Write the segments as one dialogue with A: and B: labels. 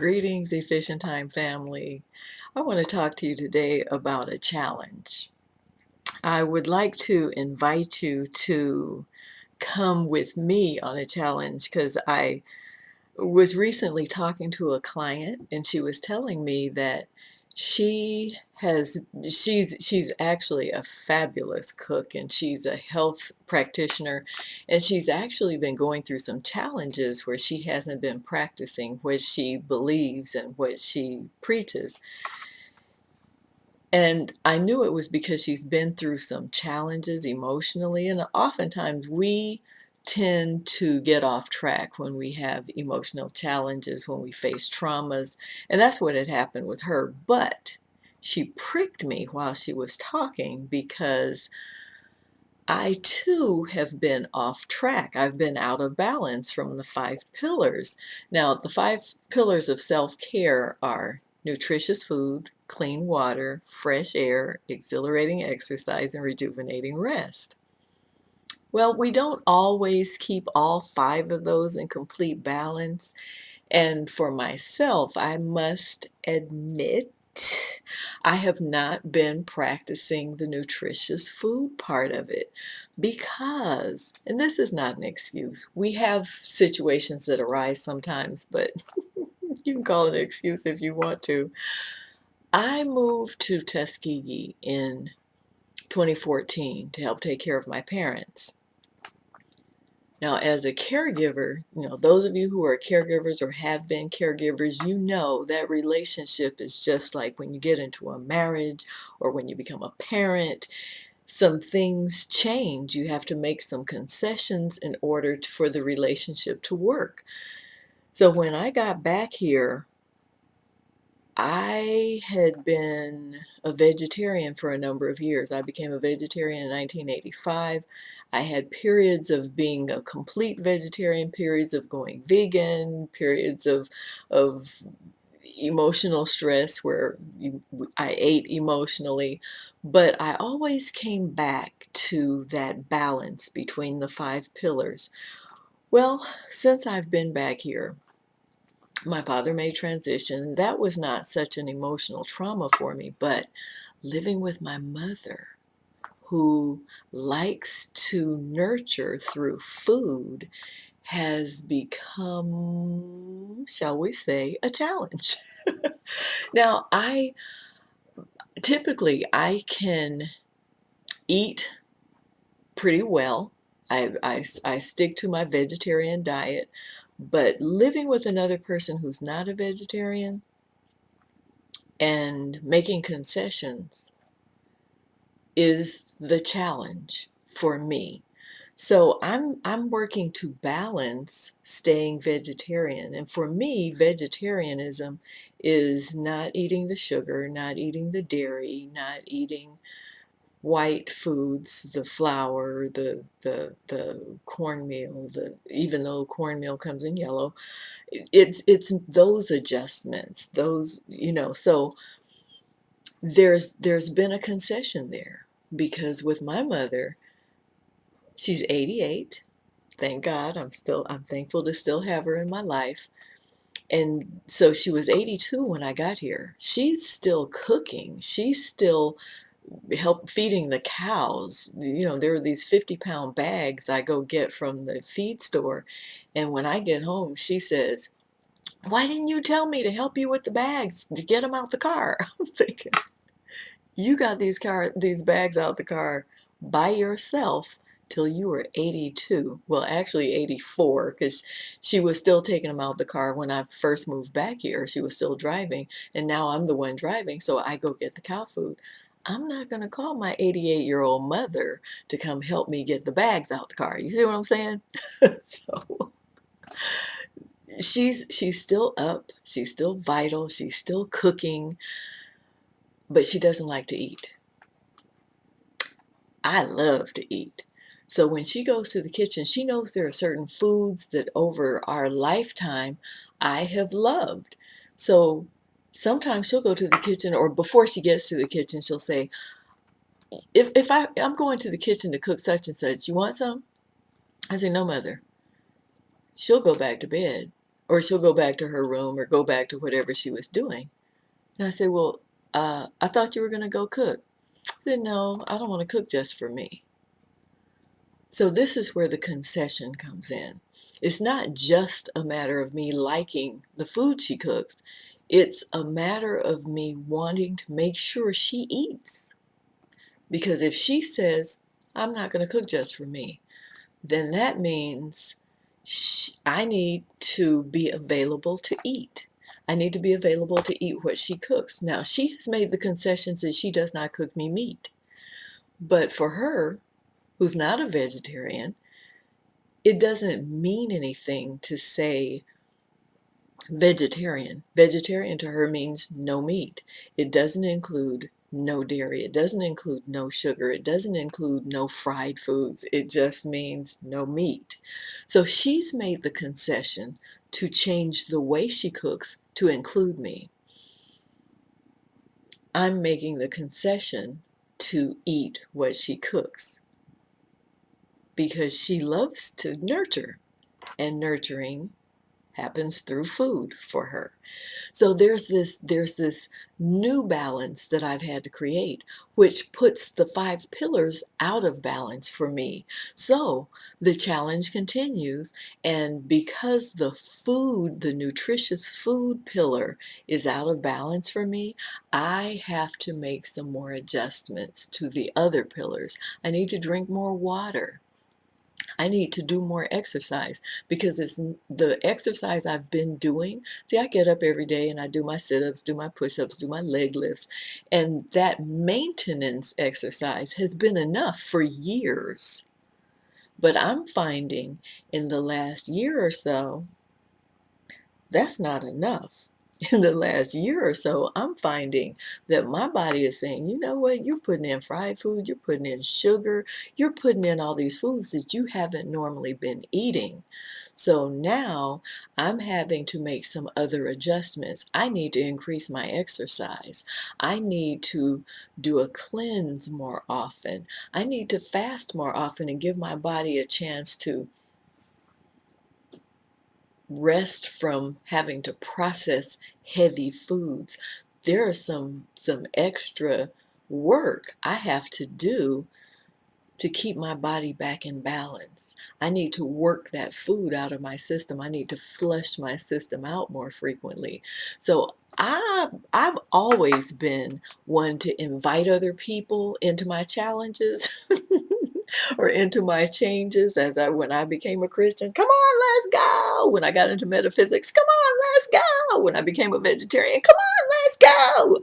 A: Greetings, Efficient Time family. I want to talk to you today about a challenge. I would like to invite you to come with me on a challenge because I was recently talking to a client and she was telling me that she's actually a fabulous cook and she's a health practitioner, and she's actually been going through some challenges where she hasn't been practicing what she believes and what she preaches. And I knew it was because she's been through some challenges emotionally, and oftentimes we tend to get off track when we have emotional challenges, when we face traumas, and that's what had happened with her. But she pricked me while she was talking because I too have been off track. I've been out of balance from the 5 pillars. Now, the 5 pillars of self-care are nutritious food, clean water, fresh air, exhilarating exercise, and rejuvenating rest. Well, we don't always keep all 5 of those in complete balance. And for myself, I must admit, I have not been practicing the nutritious food part of it because, and this is not an excuse, we have situations that arise sometimes, but you can call it an excuse if you want to. I moved to Tuskegee in 2014 to help take care of my parents. Now, as a caregiver, those of you who are caregivers or have been caregivers, you know that relationship is just like when you get into a marriage or when you become a parent. Some things change. You have to make some concessions in order for the relationship to work. So when I got back here, I had been a vegetarian for a number of years. I became a vegetarian in 1985. I had periods of being a complete vegetarian, periods of going vegan, periods of emotional stress where I ate emotionally, but I always came back to that balance between the 5 pillars. Well, since I've been back here, my father made transition. That was not such an emotional trauma for me, but living with my mother, who likes to nurture through food, has become, shall we say, a challenge. Now, I can eat pretty well. I stick to my vegetarian diet, but living with another person who's not a vegetarian and making concessions is the challenge for me. So I'm working to balance staying vegetarian. And for me, vegetarianism is not eating the sugar, not eating the dairy, not eating white foods, the flour, the cornmeal, even though cornmeal comes in yellow. It's those adjustments, so there's been a concession there because with my mother, she's 88. Thank God, I'm thankful to still have her in my life. And so she was 82 when I got here. She's still cooking. She's still help feeding the cows. There are these 50-pound bags I go get from the feed store. And when I get home, she says, "Why didn't you tell me to help you with the bags to get them out the car?" I'm thinking, you got these bags out the car by yourself till you were 82. Well, actually 84, because she was still taking them out the car when I first moved back here. She was still driving, and now I'm the one driving, so I go get the cow food. I'm not going to call my 88-year-old mother to come help me get the bags out the car. You see what I'm saying? So she's still up, she's still vital, she's still cooking, but she doesn't like to eat. I love to eat. So when she goes to the kitchen, she knows there are certain foods that over our lifetime I have loved. So sometimes she'll go to the kitchen, or before she gets to the kitchen, she'll say, if I'm going to the kitchen to cook such and such, you want some? I say, no, mother. She'll go back to bed. Or she'll go back to her room or go back to whatever she was doing. And I said, well, I thought you were going to go cook. I said, no, I don't want to cook just for me. So this is where the concession comes in. It's not just a matter of me liking the food she cooks. It's a matter of me wanting to make sure she eats. Because if she says, I'm not going to cook just for me, then that means I need to be available to eat. I need to be available to eat what she cooks. Now, she has made the concessions that she does not cook me meat. But for her, who's not a vegetarian, it doesn't mean anything to say vegetarian. Vegetarian to her means no meat. It doesn't include no dairy. It doesn't include no sugar. It doesn't include no fried foods. It just means no meat. So she's made the concession to change the way she cooks to include me. I'm making the concession to eat what she cooks because she loves to nurture, and nurturing happens through food for her. So there's this new balance that I've had to create, which puts the 5 pillars out of balance for me. So the challenge continues, and because the nutritious food pillar is out of balance for me, I have to make some more adjustments to the other pillars. I need to drink more water. I need to do more exercise because it's the exercise I've been doing. See, I get up every day and I do my sit-ups, do my push-ups, do my leg lifts, and that maintenance exercise has been enough for years. But I'm finding in the last year or so, that's not enough. In the last year or so, I'm finding that my body is saying, you know what, you're putting in fried food, you're putting in sugar, you're putting in all these foods that you haven't normally been eating. So now I'm having to make some other adjustments. I need to increase my exercise. I need to do a cleanse more often. I need to fast more often and give my body a chance to rest from having to process heavy foods. There are some extra work I have to do to keep my body back in balance. I need to work that food out of my system. I need to flush my system out more frequently. So I've always been one to invite other people into my challenges or into my changes when I became a Christian. Come on, let's go. When I got into metaphysics, come on, let's go. When I became a vegetarian, come on, let's go.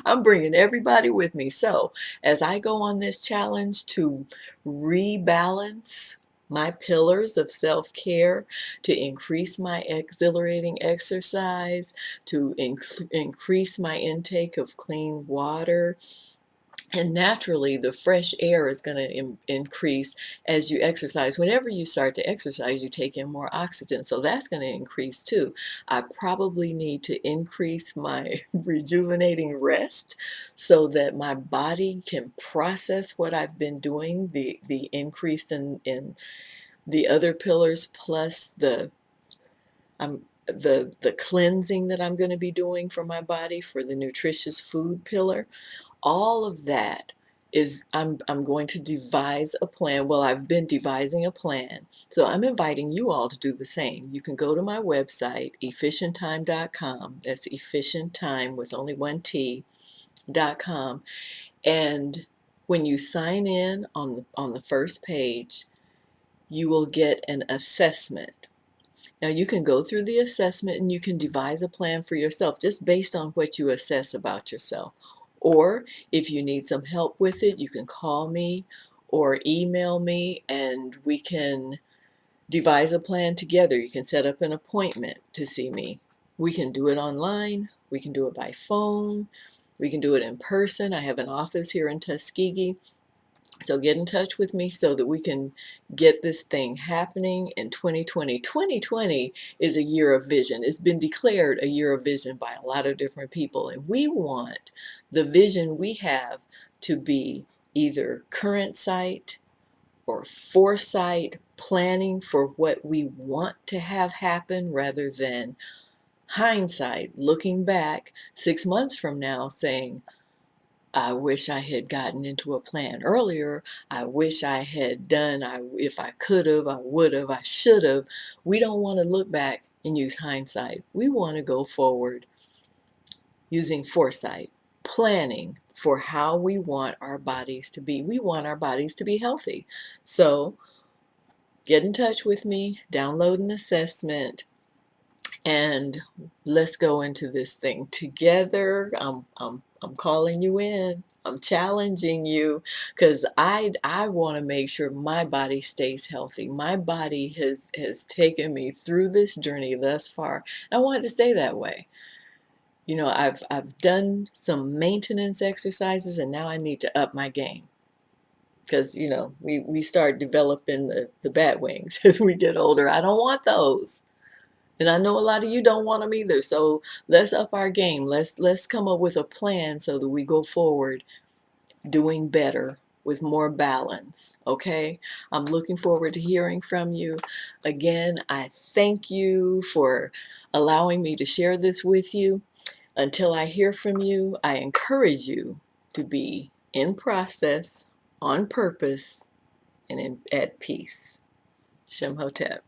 A: I'm bringing everybody with me. So as I go on this challenge to rebalance my pillars of self-care, to increase my exhilarating exercise, to increase my intake of clean water, and naturally, the fresh air is going to increase as you exercise. Whenever you start to exercise, you take in more oxygen. So that's going to increase too. I probably need to increase my rejuvenating rest so that my body can process what I've been doing, the increase in the other pillars plus the cleansing that I'm going to be doing for my body for the nutritious food pillar. All of that is I'm going to devise a plan. Well, I've been devising a plan. So I'm inviting you all to do the same. You can go to my website, efficienttime.com. That's efficienttime with only one T.com. And when you sign in on the first page, you will get an assessment. Now you can go through the assessment and you can devise a plan for yourself just based on what you assess about yourself. Or if you need some help with it, you can call me or email me and we can devise a plan together. You can set up an appointment to see me. We can do it online. We can do it by phone. We can do it in person. I have an office here in Tuskegee. So get in touch with me so that we can get this thing happening in 2020. 2020 is a year of vision. It's been declared a year of vision by a lot of different people. And we want the vision we have to be either current sight or foresight, planning for what we want to have happen rather than hindsight, looking back 6 months from now saying, I wish I had gotten into a plan earlier. I wish I had done, if I could have, I would have, I should have. We don't want to look back and use hindsight. We want to go forward using foresight, planning for how we want our bodies to be. We want our bodies to be healthy. So get in touch with me, download an assessment, and let's go into this thing together. I'm calling you in. I'm challenging you because I want to make sure my body stays healthy. My body has taken me through this journey thus far. I want it to stay that way. You know, I've done some maintenance exercises and now I need to up my game because, you know, we start developing the bat wings as we get older. I don't want those. And I know a lot of you don't want them either. So let's up our game. Let's come up with a plan so that we go forward doing better with more balance. Okay? I'm looking forward to hearing from you. Again, I thank you for allowing me to share this with you. Until I hear from you, I encourage you to be in process, on purpose, and at peace. Shem Hotep.